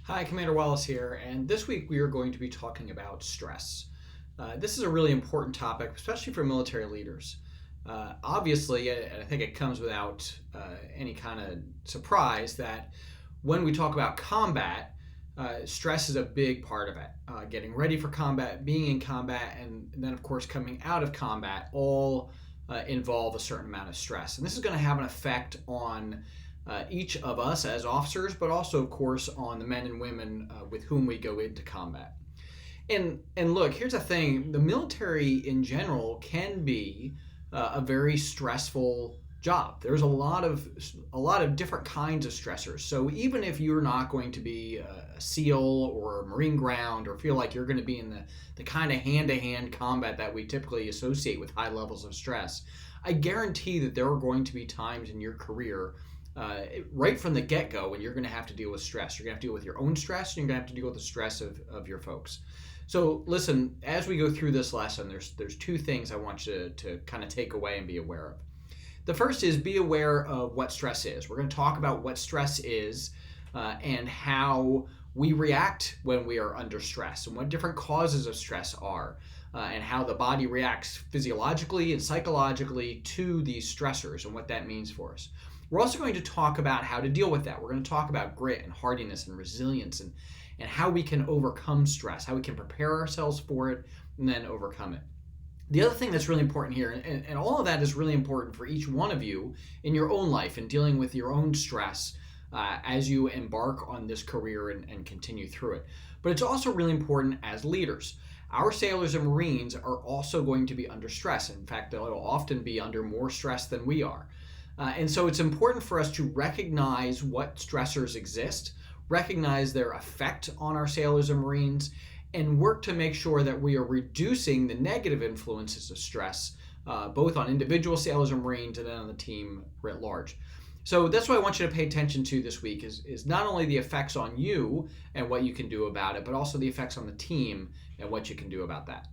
Hi, Commander Wallace here, and this week we are going to be talking about stress. This is a really important topic, especially for military leaders. Obviously, and I think it comes without any kind of surprise that when we talk about combat, stress is a big part of it. Getting ready for combat, being in combat, and then, of course, coming out of combat all involve a certain amount of stress. And this is going to have an effect on each of us as officers, but also, of course, on the men and women with whom we go into combat. And look, here's the thing: the military in general can be a very stressful job. There's a lot of different kinds of stressors. So even if you're not going to be a SEAL or a Marine ground or feel like you're going to be in the kind of hand-to-hand combat that we typically associate with high levels of stress, I guarantee that there are going to be times in your career right from the get-go when you're going to have to deal with stress. You're going to have to deal with your own stress, and you're going to have to deal with the stress of your folks. So listen, as we go through this lesson, there's two things I want you to kind of take away and be aware of. The first is be aware of what stress is. We're going to talk about what stress is and how we react when we are under stress and what different causes of stress are and how the body reacts physiologically and psychologically to these stressors and what that means for us. We're also going to talk about how to deal with that. We're going to talk about grit and hardiness and resilience and how we can overcome stress, how we can prepare ourselves for it and then overcome it. The other thing that's really important here, and all of that is really important for each one of you in your own life and dealing with your own stress as you embark on this career and continue through it. But it's also really important as leaders. Our sailors and Marines are also going to be under stress. In fact, they'll often be under more stress than we are. And so it's important for us to recognize what stressors exist, recognize their effect on our sailors and Marines, and work to make sure that we are reducing the negative influences of stress, both on individual sailors and Marines and then on the team writ large. So that's what I want you to pay attention to this week is not only the effects on you and what you can do about it, but also the effects on the team and what you can do about that.